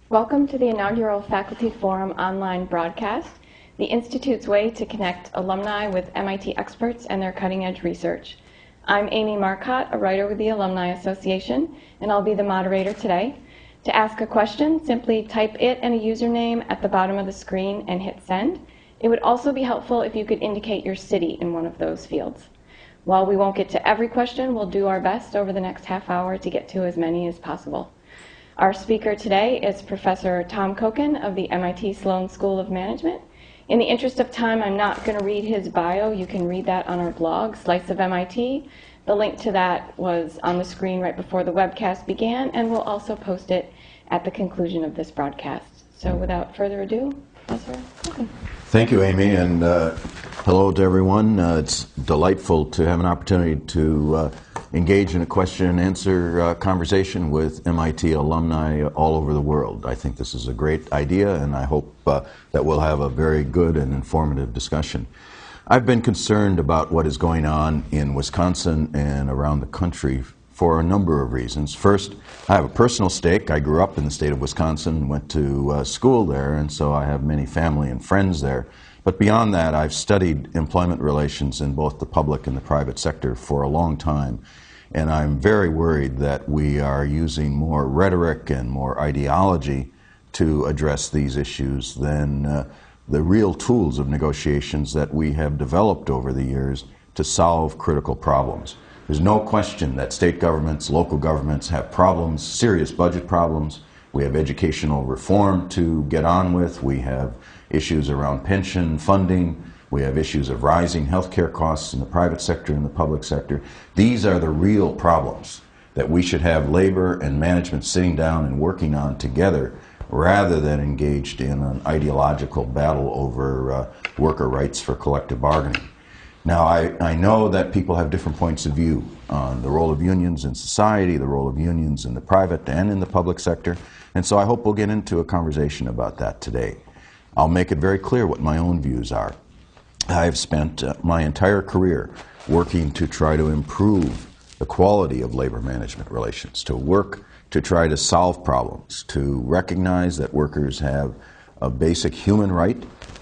Welcome to the inaugural Faculty Forum online broadcast, the Institute's way to connect alumni with MIT experts and their cutting-edge research. I'm Amy Marcotte, a writer with the Alumni Association, and I'll be the moderator today. To ask a question, simply type it and a username at the bottom of the screen and hit send. It would also be helpful if you could indicate your city in one of those fields. While we won't get to every question, we'll do our best over the next half hour to get to as many as possible. Our speaker today is Professor Tom Kochan of the MIT Sloan School of Management. In the interest of time, I'm not going to read his bio. You can read that on our blog, Slice of MIT. The link to that was on the screen right before the webcast began, and we'll also post it at the conclusion of this broadcast. So without further ado, Professor Kochan. Thank you, Amy, and hello to everyone. It's delightful to have an opportunity to engage in a question and answer conversation with MIT alumni all over the world. I think this is a great idea, and I hope that we'll have a very good and informative discussion. I've been concerned about what is going on in Wisconsin and around the country for a number of reasons. First, I have a personal stake. I grew up in the state of Wisconsin, went to school there, and so I have many family and friends there. But beyond that, I've studied employment relations in both the public and the private sector for a long time. And I'm very worried that we are using more rhetoric and more ideology to address these issues than the real tools of negotiations that we have developed over the years to solve critical problems. There's no question that state governments, local governments have problems, serious budget problems. We have educational reform to get on with. We have issues around pension funding. We have issues of rising healthcare costs in the private sector and the public sector. These are the real problems that we should have labor and management sitting down and working on together rather than engaged in an ideological battle over worker rights for collective bargaining. Now, I know that people have different points of view on the role of unions in society, the role of unions in the private and in the public sector, and so I hope we'll get into a conversation about that today. I'll make it very clear what my own views are. I have spent my entire career working to try to improve the quality of labor management relations, to work to try to solve problems, to recognize that workers have a basic human right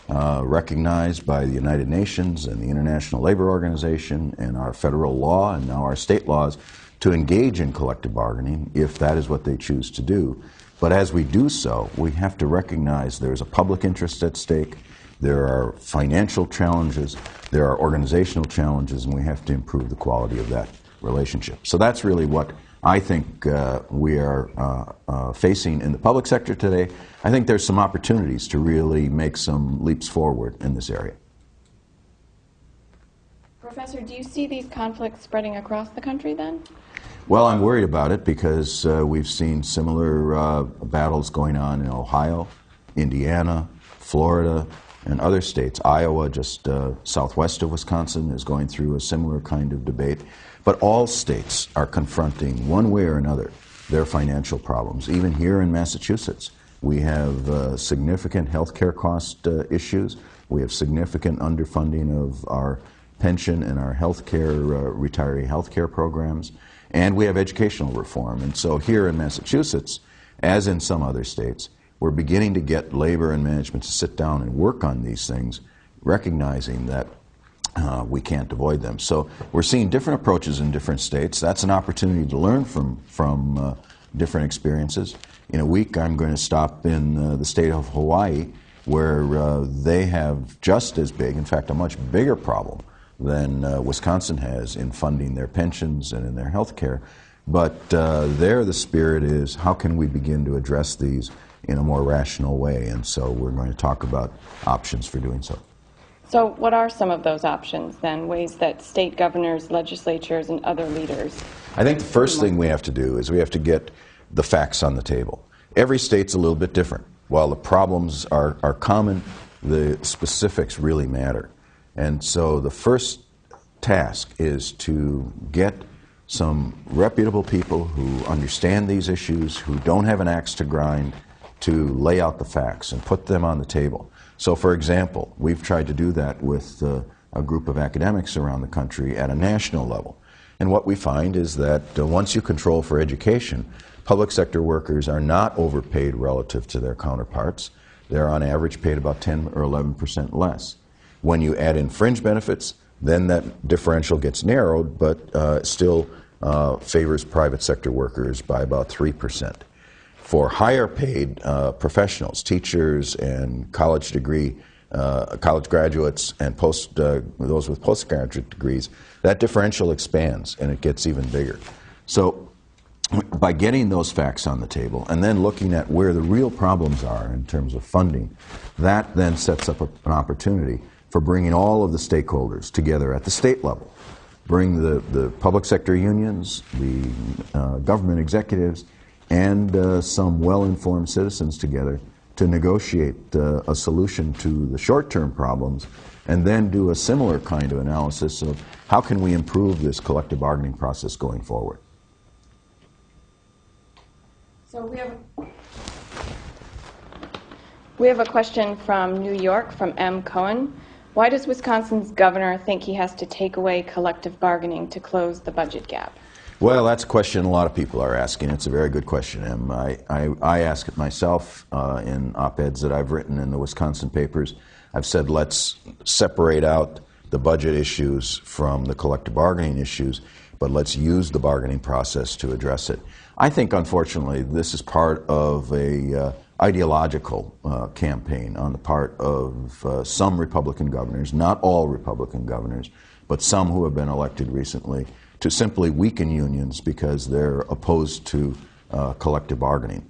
recognized by the United Nations and the International Labor Organization and our federal law and now our state laws to engage in collective bargaining if that is what they choose to do. But as we do so, we have to recognize there's a public interest at stake, there are financial challenges, there are organizational challenges, and we have to improve the quality of that relationship. So that's really what I think we are facing in the public sector today. I think there's some opportunities to really make some leaps forward in this area. Professor, do you see these conflicts spreading across the country then? Well, I'm worried about it because we've seen similar battles going on in Ohio, Indiana, Florida, and other states. Iowa, just southwest of Wisconsin, is going through a similar kind of debate. But all states are confronting, one way or another, their financial problems. Even here in Massachusetts, we have significant health care cost issues. We have significant underfunding of our pension and our health care, retiree health care programs. And we have educational reform. And so here in Massachusetts, as in some other states, we're beginning to get labor and management to sit down and work on these things, recognizing that we can't avoid them. So we're seeing different approaches in different states. That's an opportunity to learn from different experiences. In a week, I'm going to stop in the state of Hawaii, where they have just as big, in fact, a much bigger problem than Wisconsin has in funding their pensions and in their health care. But there the spirit is, how can we begin to address these in a more rational way? And so we're going to talk about options for doing so. So what are some of those options then, ways that state governors, legislatures, and other leaders? I think the first thing we have to do is we have to get the facts on the table. Every state's a little bit different. While the problems are common, the specifics really matter. And so the first task is to get some reputable people who understand these issues, who don't have an axe to grind, to lay out the facts and put them on the table. So, for example, we've tried to do that with a group of academics around the country at a national level. And what we find is that once you control for education, Public sector workers are not overpaid relative to their counterparts. They're on average paid about 10 or 11% less. When you add in fringe benefits, then that differential gets narrowed, but still favors private sector workers by about 3%. For higher paid professionals, teachers and college graduates and those with postgraduate degrees, that differential expands and it gets even bigger. So by getting those facts on the table and then looking at where the real problems are in terms of funding, that then sets up an opportunity for bringing all of the stakeholders together at the state level. Bring the public sector unions, the government executives, and some well-informed citizens together to negotiate a solution to the short-term problems, and then do a similar kind of analysis of how can we improve this collective bargaining process going forward. So we have a question from New York, from M. Cohen. Why does Wisconsin's governor think he has to take away collective bargaining to close the budget gap? Well, that's a question a lot of people are asking. It's a very good question, Em. I ask it myself in op-eds that I've written in the Wisconsin papers. I've said let's separate out the budget issues from the collective bargaining issues, but let's use the bargaining process to address it. I think, unfortunately, this is part of a ideological campaign on the part of some Republican governors, not all Republican governors, but some who have been elected recently, to simply weaken unions because they're opposed to collective bargaining.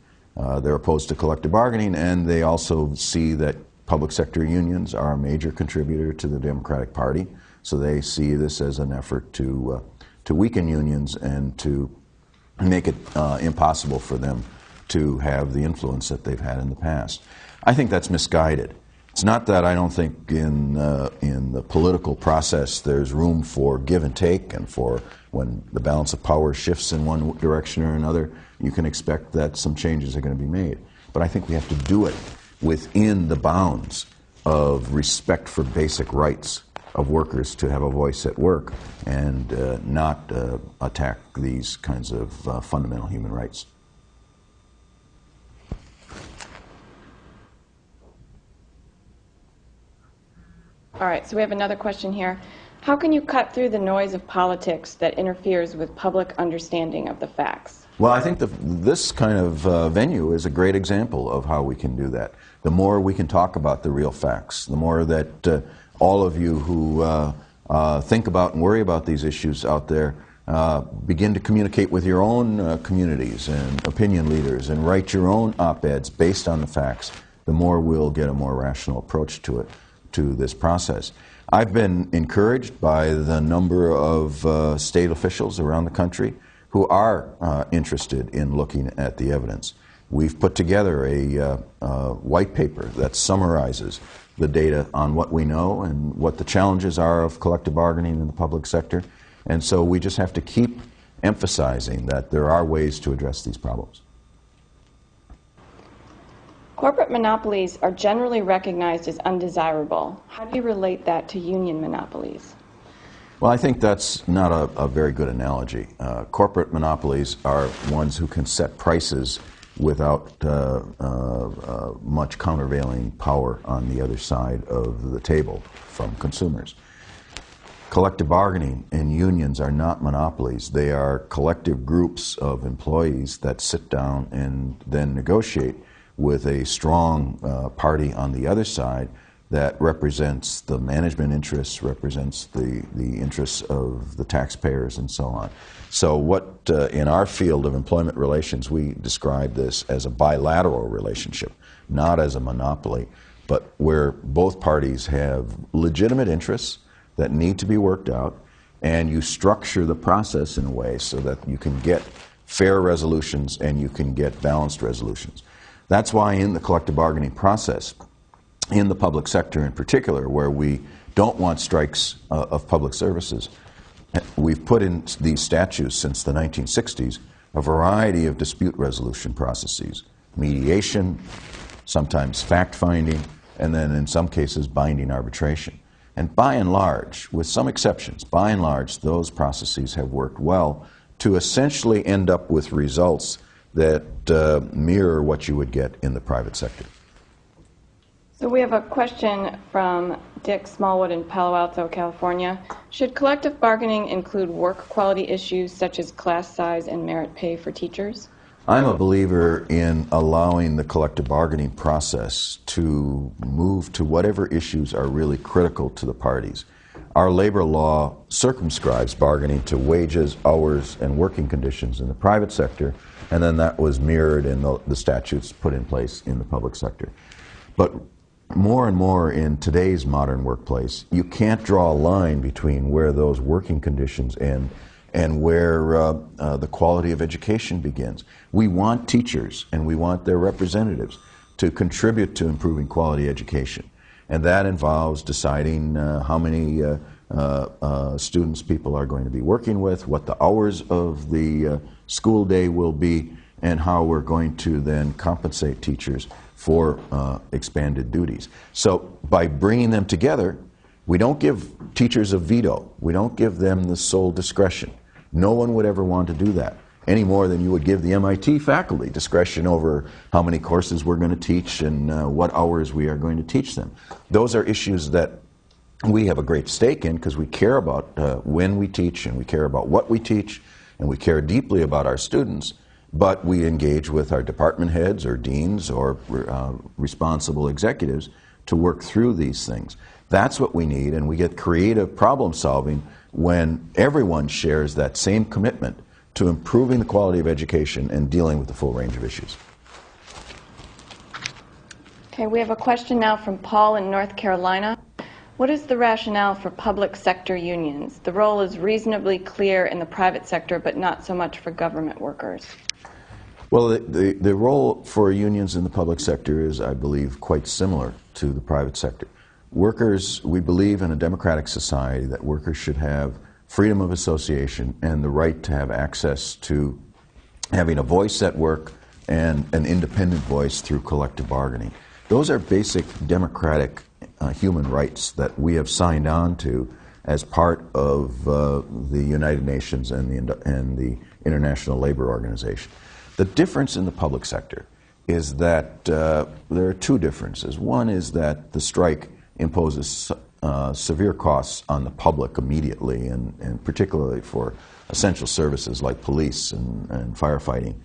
They're opposed to collective bargaining, and they also see that public sector unions are a major contributor to the Democratic Party, so they see this as an effort to weaken unions and to make it impossible for them to have the influence that they've had in the past. I think that's misguided. It's not that I don't think in the political process there's room for give and take, and for when the balance of power shifts in one direction or another, you can expect that some changes are going to be made. But I think we have to do it within the bounds of respect for basic rights of workers to have a voice at work, and not attack these kinds of fundamental human rights. All right, so we have another question here. How can you cut through the noise of politics that interferes with public understanding of the facts? Well, I think this kind of venue is a great example of how we can do that. The more we can talk about the real facts, the more that all of you who think about and worry about these issues out there begin to communicate with your own communities and opinion leaders and write your own op-eds based on the facts, the more we'll get a more rational approach to this process. I've been encouraged by the number of state officials around the country who are interested in looking at the evidence. We've put together a white paper that summarizes the data on what we know and what the challenges are of collective bargaining in the public sector. And so we just have to keep emphasizing that there are ways to address these problems. Corporate monopolies are generally recognized as undesirable. How do you relate that to union monopolies? Well, I think that's not a very good analogy. Corporate monopolies are ones who can set prices without much countervailing power on the other side of the table from consumers. Collective bargaining and unions are not monopolies. They are collective groups of employees that sit down and then negotiate with a strong party on the other side that represents the management interests, represents the interests of the taxpayers, and so on. So what, in our field of employment relations, we describe this as a bilateral relationship, not as a monopoly, but where both parties have legitimate interests that need to be worked out, and you structure the process in a way so that you can get fair resolutions and you can get balanced resolutions. That's why in the collective bargaining process, in the public sector in particular, where we don't want strikes of public services, we've put in these statutes since the 1960s a variety of dispute resolution processes: mediation, sometimes fact-finding, and then in some cases binding arbitration. And by and large, with some exceptions, by and large, those processes have worked well to essentially end up with results that mirror what you would get in the private sector. So we have a question from Dick Smallwood in Palo Alto, California. Should collective bargaining include work quality issues such as class size and merit pay for teachers? I'm a believer in allowing the collective bargaining process to move to whatever issues are really critical to the parties. Our labor law circumscribes bargaining to wages, hours, and working conditions in the private sector, and then that was mirrored in the statutes put in place in the public sector. But more and more in today's modern workplace, you can't draw a line between where those working conditions end and where the quality of education begins. We want teachers and we want their representatives to contribute to improving quality education. And that involves deciding how many students people are going to be working with, what the hours of the school day will be, and how we're going to then compensate teachers for expanded duties. So by bringing them together, we don't give teachers a veto. We don't give them the sole discretion. No one would ever want to do that, any more than you would give the MIT faculty discretion over how many courses we're going to teach and what hours we are going to teach them. Those are issues that we have a great stake in because we care about when we teach, and we care about what we teach, and we care deeply about our students, but we engage with our department heads or deans or responsible executives to work through these things. That's what we need, and we get creative problem solving when everyone shares that same commitment to improving the quality of education and dealing with the full range of issues. Okay, we have a question now from Paul in North Carolina. What is the rationale for public sector unions? The role is reasonably clear in the private sector, but not so much for government workers. Well, the role for unions in the public sector is, I believe, quite similar to the private sector. Workers, we believe in a democratic society that workers should have freedom of association and the right to have access to having a voice at work and an independent voice through collective bargaining. Those are basic democratic human rights that we have signed on to as part of the United Nations and the International Labor Organization. The difference in the public sector is that there are two differences. One is that the strike imposes severe costs on the public immediately, and particularly for essential services like police and firefighting.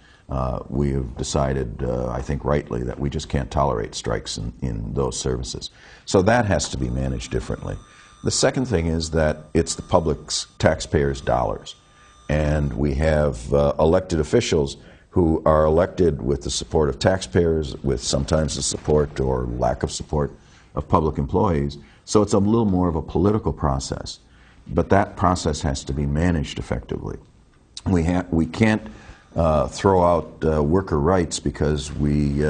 We have decided, I think rightly, that we just can't tolerate strikes in those services. So that has to be managed differently. The second thing is that it's the public's taxpayers' dollars. And we have elected officials who are elected with the support of taxpayers, with sometimes the support or lack of support of public employees. So it's a little more of a political process. But that process has to be managed effectively. We can't throw out worker rights because we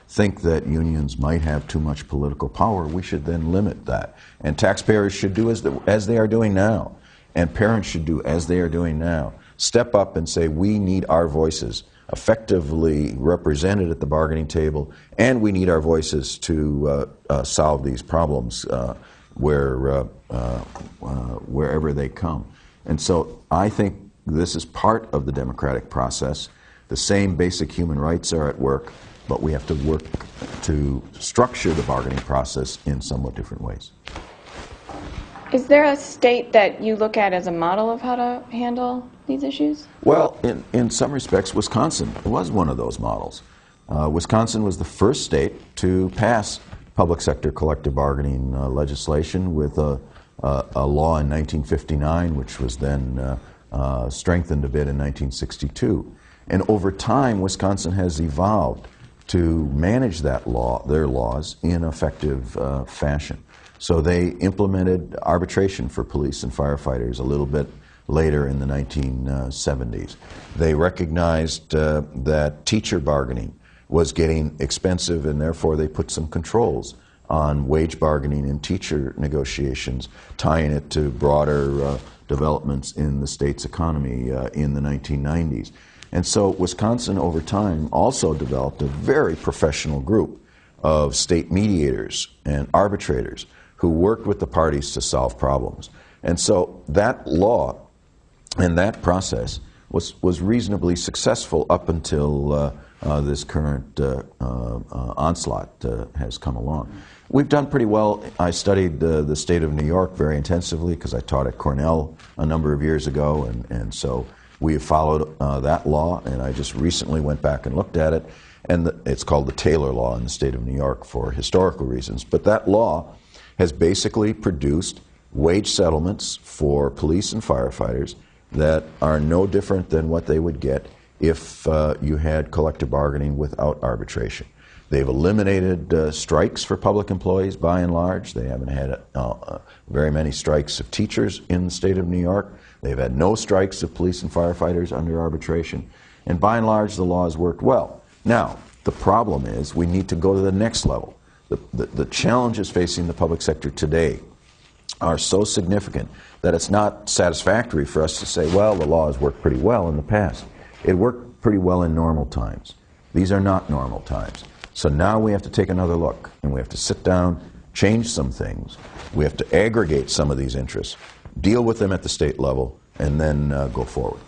think that unions might have too much political power. We should then limit that. And taxpayers should do as they are doing now. And parents should do as they are doing now. Step up and say, we need our voices effectively represented at the bargaining table, and we need our voices to solve these problems wherever they come. And so I think this is part of the democratic process. The same basic human rights are at work, but we have to work to structure the bargaining process in somewhat different ways. Is there a state that you look at as a model of how to handle these issues? Well, in some respects, Wisconsin was one of those models. Wisconsin was the first state to pass public sector collective bargaining legislation with a law in 1959, which was then strengthened a bit in 1962. And over time, Wisconsin has evolved to manage that law, their laws, in effective fashion. So they implemented arbitration for police and firefighters a little bit later in the 1970s. They recognized that teacher bargaining was getting expensive, and therefore they put some controls on wage bargaining and teacher negotiations, tying it to broader developments in the state's economy in the 1990s. And so Wisconsin, over time, also developed a very professional group of state mediators and arbitrators who worked with the parties to solve problems. And so that law and that process was reasonably successful up until this current onslaught has come along. We've done pretty well. I studied the state of New York very intensively because I taught at Cornell a number of years ago, and so we have followed that law, and I just recently went back and looked at it, and it's called the Taylor Law in the state of New York for historical reasons. But that law has basically produced wage settlements for police and firefighters that are no different than what they would get if you had collective bargaining without arbitration. They've eliminated strikes for public employees by and large. They haven't had very many strikes of teachers in the state of New York. They've had no strikes of police and firefighters under arbitration. And by and large, the law has worked well. Now, the problem is we need to go to the next level. The challenges facing the public sector today are so significant that it's not satisfactory for us to say, well, the law has worked pretty well in the past. It worked pretty well in normal times. These are not normal times. So now we have to take another look, and we have to sit down, change some things. We have to aggregate some of these interests, deal with them at the state level, and then go forward.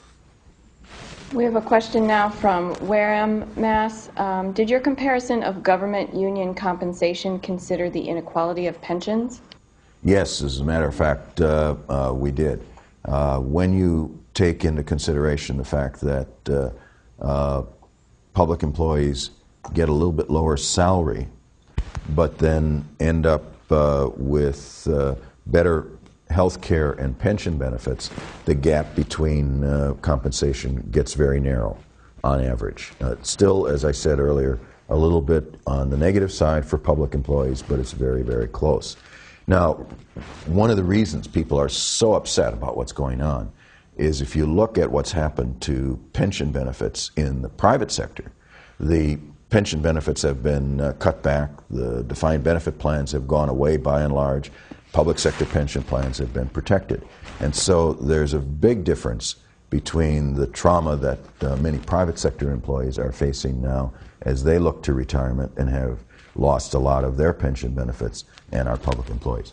We have a question now from Wareham, Mass. Did your comparison of government union compensation consider the inequality of pensions? Yes, as a matter of fact, we did. When you take into consideration the fact that public employees get a little bit lower salary, but then end up with better health care and pension benefits, the gap between compensation gets very narrow on average. Still, as I said earlier, a little bit on the negative side for public employees, but it's very, very close. Now, one of the reasons people are so upset about what's going on is if you look at what's happened to pension benefits in the private sector, the pension benefits have been cut back, the defined benefit plans have gone away by and large, public sector pension plans have been protected. And so there's a big difference between the trauma that many private sector employees are facing now as they look to retirement and have lost a lot of their pension benefits, and our public employees.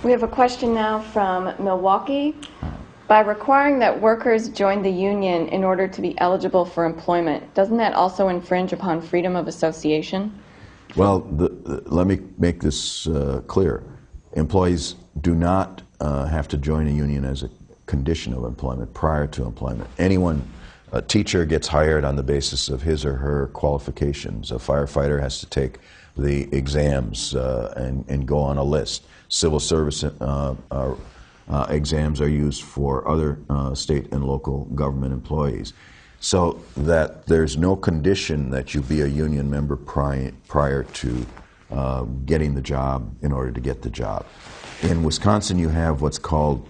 We have a question now from Milwaukee. By requiring that workers join the union in order to be eligible for employment, doesn't that also infringe upon freedom of association? Well, let me make this clear. Employees do not have to join a union as a condition of employment prior to employment. A teacher gets hired on the basis of his or her qualifications. A firefighter has to take the exams and go on a list. Civil service exams are used for other state and local government employees. So that there's no condition that you be a union member prior to getting the job in order to get the job. In Wisconsin, you have what's called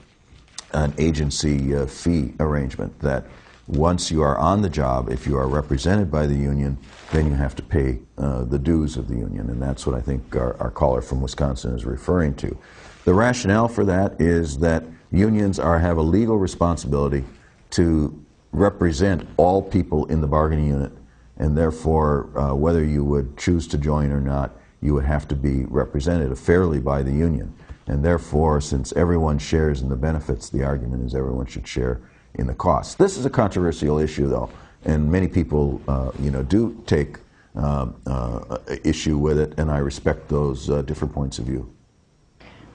an agency fee arrangement that once you are on the job, if you are represented by the union, then you have to pay the dues of the union, and that's what I think our caller from Wisconsin is referring to. The rationale for that is that unions have a legal responsibility to represent all people in the bargaining unit, and therefore, whether you would choose to join or not, you would have to be represented fairly by the union. And therefore, since everyone shares in the benefits, the argument is everyone should share in the costs. This is a controversial issue, though, and many people, do take issue with it, and I respect those different points of view.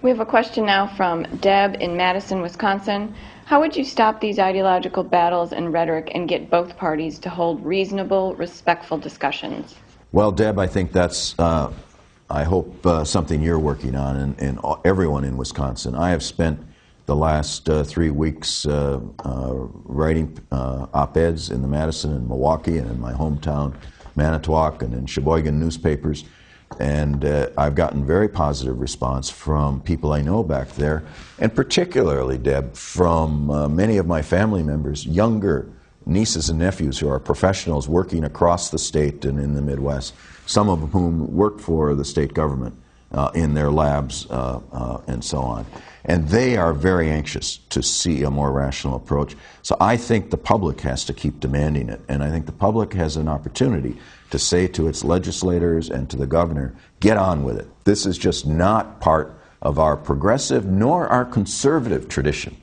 We have a question now from Deb in Madison, Wisconsin. How would you stop these ideological battles and rhetoric and get both parties to hold reasonable, respectful discussions? Well, Deb, I think that's, I hope, something you're working on, and everyone in Wisconsin. I have spent the last 3 weeks writing op-eds in the Madison and Milwaukee and in my hometown, Manitowoc, and in Sheboygan newspapers. And I've gotten very positive response from people I know back there, and particularly, Deb, from many of my family members, younger nieces and nephews who are professionals working across the state and in the Midwest, some of whom work for the state government in their labs and so on. And they are very anxious to see a more rational approach. So I think the public has to keep demanding it. And I think the public has an opportunity to say to its legislators and to the governor, get on with it. This is just not part of our progressive nor our conservative tradition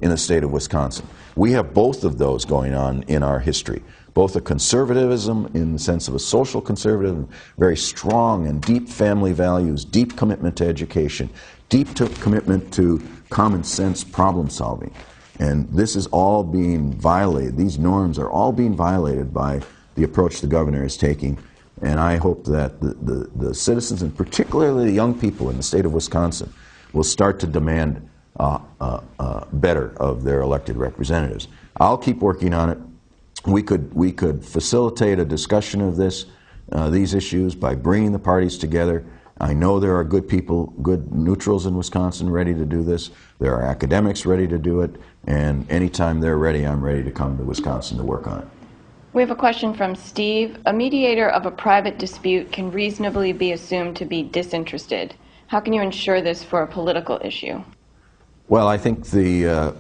in the state of Wisconsin. We have both of those going on in our history. Both a conservatism in the sense of a social conservatism, very strong and deep family values, deep commitment to education, commitment to common sense problem solving. And this is all being violated. These norms are all being violated by the approach the governor is taking. And I hope that the citizens, and particularly the young people in the state of Wisconsin, will start to demand better of their elected representatives. I'll keep working on it. We could facilitate a discussion of these issues by bringing the parties together. I know there are good people, good neutrals in Wisconsin ready to do this. There are academics ready to do it. And anytime they're ready, I'm ready to come to Wisconsin to work on it. We have a question from Steve. A mediator of a private dispute can reasonably be assumed to be disinterested. How can you ensure this for a political issue? Well, I think the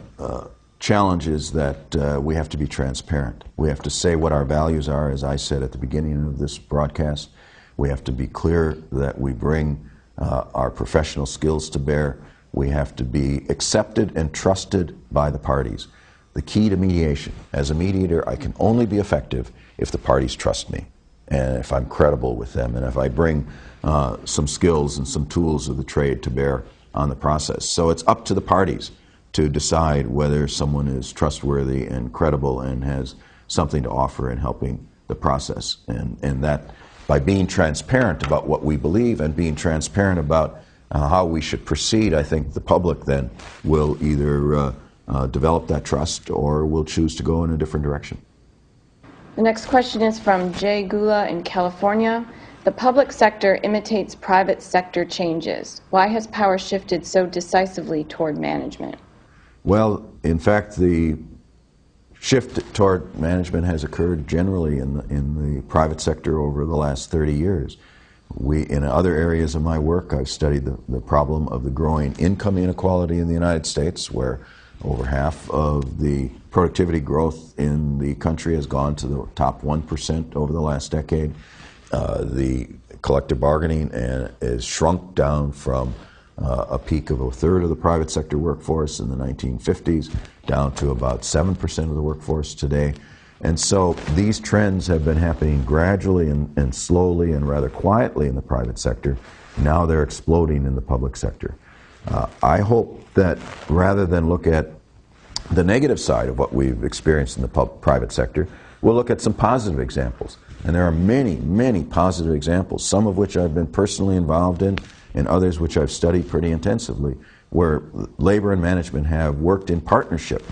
challenge is that we have to be transparent. We have to say what our values are, as I said at the beginning of this broadcast. We have to be clear that we bring our professional skills to bear. We have to be accepted and trusted by the parties. The key to mediation, as a mediator, I can only be effective if the parties trust me and if I'm credible with them and if I bring some skills and some tools of the trade to bear on the process. So it's up to the parties to decide whether someone is trustworthy and credible and has something to offer in helping the process. And that by being transparent about what we believe and being transparent about how we should proceed, I think the public then will either develop that trust or will choose to go in a different direction. The next question is from Jay Gula in California. The public sector imitates private sector changes. Why has power shifted so decisively toward management? Well, in fact, the shift toward management has occurred generally in the private sector over the last 30 years. In other areas of my work, I've studied the problem of the growing income inequality in the United States, where over half of the productivity growth in the country has gone to the top 1% over the last decade. The collective bargaining is shrunk down from a peak of a third of the private sector workforce in the 1950s down to about 7% of the workforce today. And so these trends have been happening gradually and slowly and rather quietly in the private sector. Now they're exploding in the public sector. I hope that rather than look at the negative side of what we've experienced in the private sector, we'll look at some positive examples. And there are many, many positive examples, some of which I've been personally involved in and others which I've studied pretty intensively, where labor and management have worked in partnership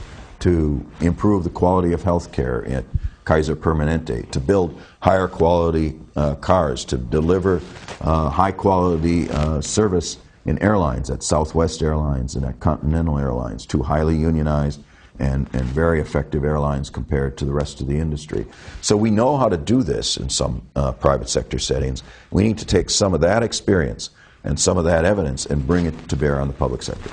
to improve the quality of health care at Kaiser Permanente, to build higher quality cars, to deliver high quality service in airlines at Southwest Airlines and at Continental Airlines, two highly unionized and very effective airlines compared to the rest of the industry. So we know how to do this in some private sector settings. We need to take some of that experience and some of that evidence and bring it to bear on the public sector.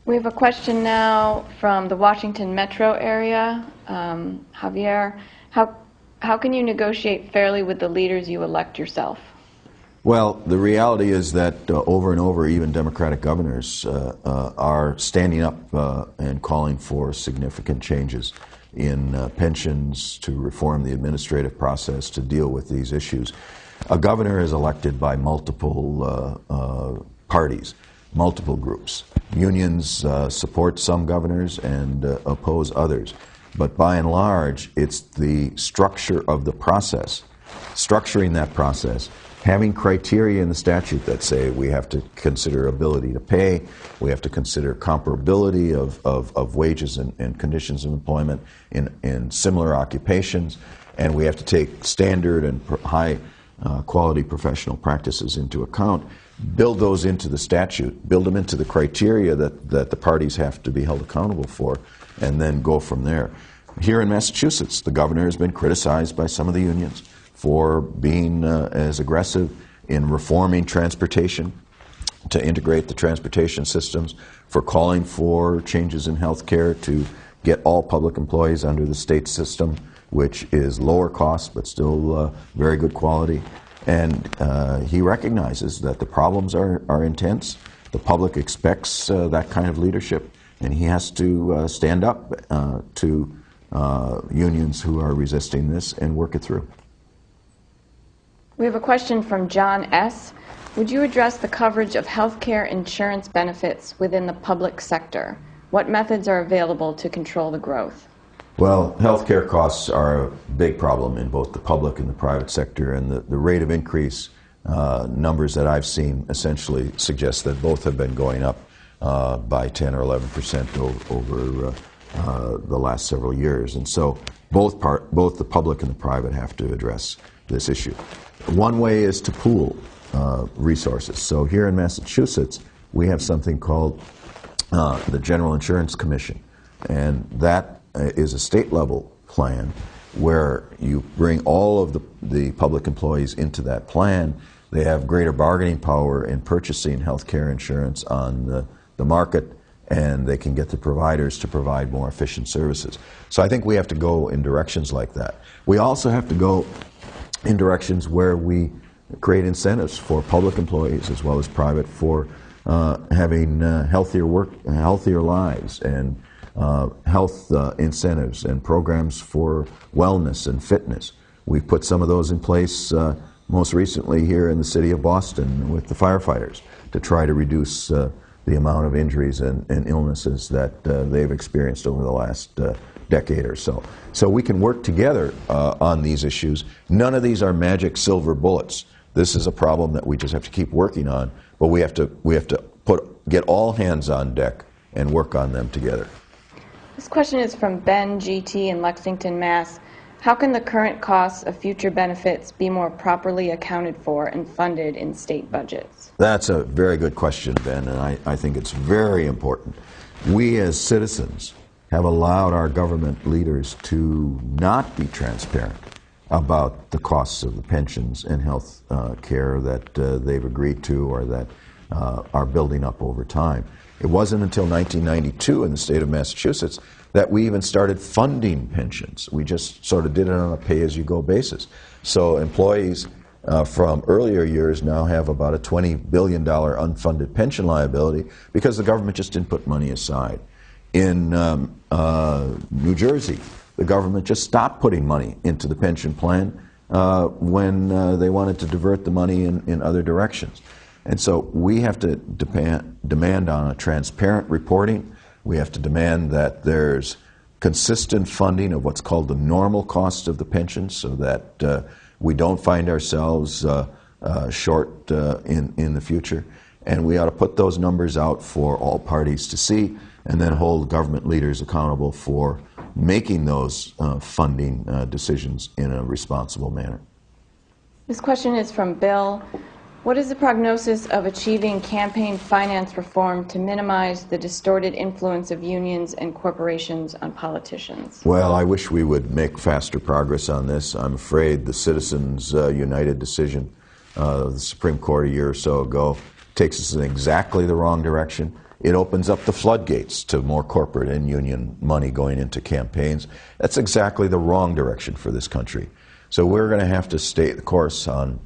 We have a question now from the Washington metro area. Javier, how can you negotiate fairly with the leaders you elect yourself? Well, the reality is that over and over, even Democratic governors are standing up and calling for significant changes in pensions, to reform the administrative process, to deal with these issues. A governor is elected by multiple parties, multiple groups. Unions support some governors and oppose others. But by and large, it's the structure of the process, structuring that process, having criteria in the statute that say we have to consider ability to pay, we have to consider comparability of wages and conditions of employment in similar occupations, and we have to take standard and high quality professional practices into account, build those into the statute, build them into the criteria that the parties have to be held accountable for, and then go from there. Here in Massachusetts, the governor has been criticized by some of the unions for being as aggressive in reforming transportation, to integrate the transportation systems, for calling for changes in health care to get all public employees under the state system, which is lower cost but still very good quality. And he recognizes that the problems are intense The public expects that kind of leadership, and he has to stand up to unions who are resisting this and work it through. We have a question from John S. Would you address the coverage of health care insurance benefits within the public sector? What methods are available to control the growth? Well, health care costs are a big problem in both the public and the private sector, and the rate of increase numbers that I've seen essentially suggest that both have been going up by 10 or 11% over the last several years. And so both the public and the private have to address this issue. One way is to pool resources. So here in Massachusetts, we have something called the General Insurance Commission, and that is a state-level plan where you bring all of the public employees into that plan. They have greater bargaining power in purchasing health care insurance on the market, and they can get the providers to provide more efficient services. So I think we have to go in directions like that. We also have to go in directions where we create incentives for public employees as well as private for having healthier lives, and health incentives and programs for wellness and fitness. We've put some of those in place most recently here in the city of Boston with the firefighters to try to reduce the amount of injuries and illnesses that they've experienced over the last decade or so. So we can work together on these issues. None of these are magic silver bullets. This is a problem that we just have to keep working on, but we have to get all hands on deck and work on them together. This question is from Ben GT in Lexington, Mass. How can the current costs of future benefits be more properly accounted for and funded in state budgets? That's a very good question, Ben, and I think it's very important. We as citizens have allowed our government leaders to not be transparent about the costs of the pensions and health care that they've agreed to or that are building up over time. It wasn't until 1992 in the state of Massachusetts that we even started funding pensions. We just sort of did it on a pay-as-you-go basis. So employees from earlier years now have about a $20 billion unfunded pension liability because the government just didn't put money aside. In New Jersey, the government just stopped putting money into the pension plan when they wanted to divert the money in other directions. And so we have to demand on a transparent reporting. We have to demand that there's consistent funding of what's called the normal cost of the pension so that we don't find ourselves short in the future. And we ought to put those numbers out for all parties to see and then hold government leaders accountable for making those funding decisions in a responsible manner. This question is from Bill. What is the prognosis of achieving campaign finance reform to minimize the distorted influence of unions and corporations on politicians? Well, I wish we would make faster progress on this. I'm afraid the Citizens United decision of the Supreme Court a year or so ago takes us in exactly the wrong direction. It opens up the floodgates to more corporate and union money going into campaigns. That's exactly the wrong direction for this country. So we're going to have to stay the course on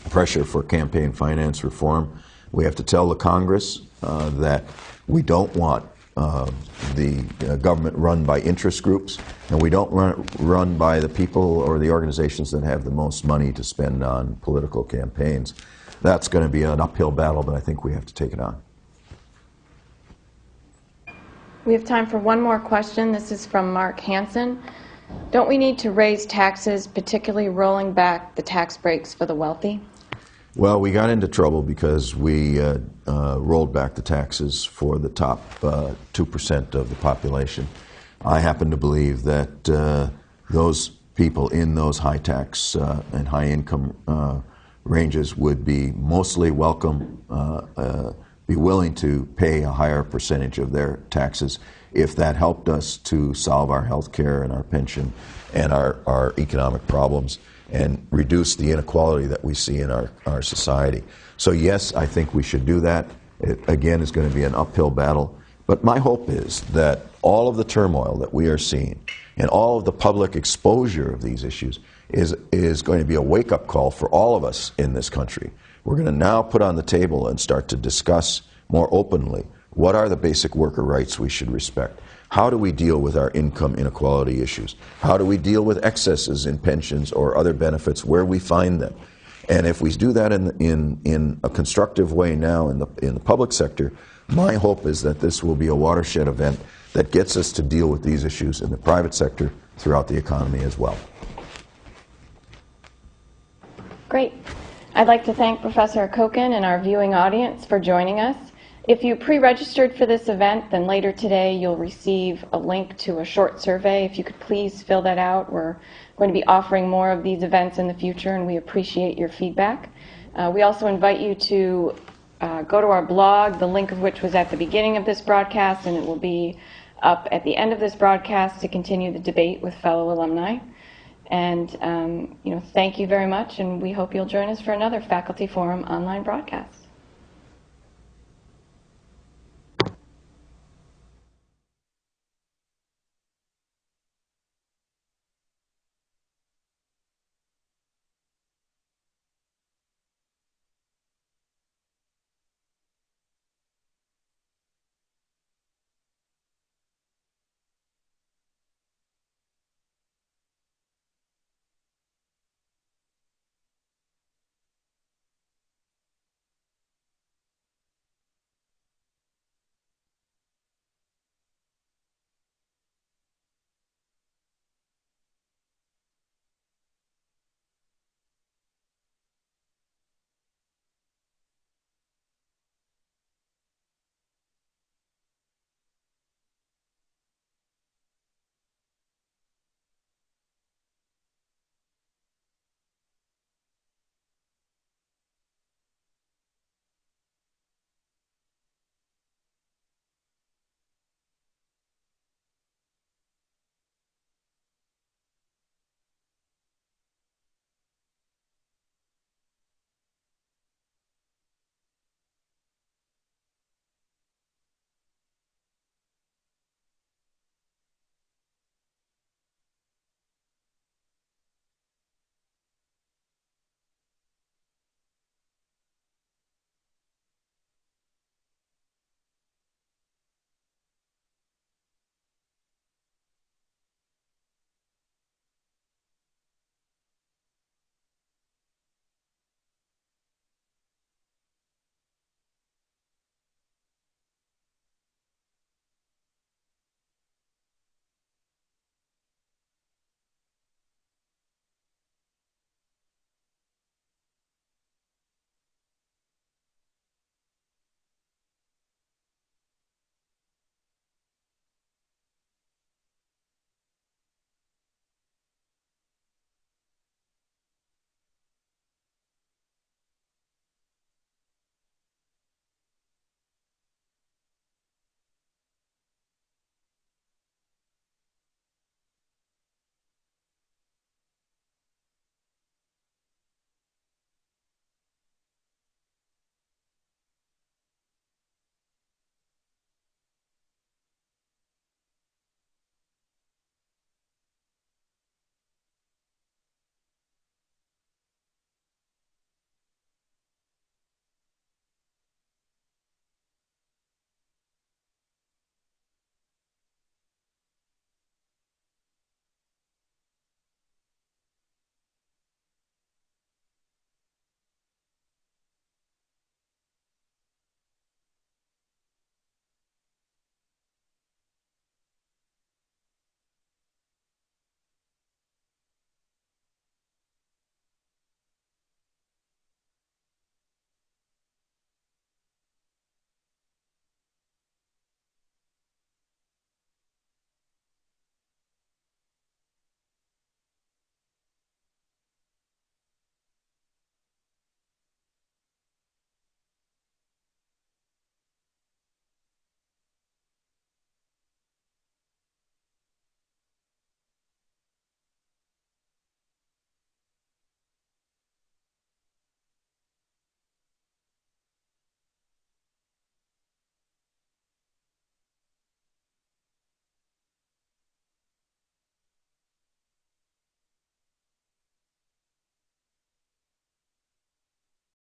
pressure for campaign finance reform. We have to tell the Congress that we don't want the government run by interest groups, and we don't run by the people or the organizations that have the most money to spend on political campaigns. That's going to be an uphill battle, but I think we have to take it on. We have time for one more question. This is from Mark Hansen. Don't we need to raise taxes, particularly rolling back the tax breaks for the wealthy? Well, we got into trouble because we rolled back the taxes for the top 2% of the population. I happen to believe that those people in those high tax and high income ranges would be mostly welcome, be willing to pay a higher percentage of their taxes if that helped us to solve our health care and our pension and our economic problems and reduce the inequality that we see in our society. So yes, I think we should do that. It, again, is going to be an uphill battle. But my hope is that all of the turmoil that we are seeing and all of the public exposure of these issues is going to be a wake-up call for all of us in this country. We're going to now put on the table and start to discuss more openly. What are the basic worker rights we should respect? How do we deal with our income inequality issues? How do we deal with excesses in pensions or other benefits where we find them? And if we do that in a constructive way now in the public sector, my hope is that this will be a watershed event that gets us to deal with these issues in the private sector throughout the economy as well. Great. I'd like to thank Professor Kochan and our viewing audience for joining us. If you pre-registered for this event, then later today you'll receive a link to a short survey. If you could please fill that out. We're going to be offering more of these events in the future, and we appreciate your feedback. We also invite you to go to our blog, the link of which was at the beginning of this broadcast, and it will be up at the end of this broadcast to continue the debate with fellow alumni. And thank you very much, and we hope you'll join us for another Faculty Forum online broadcast.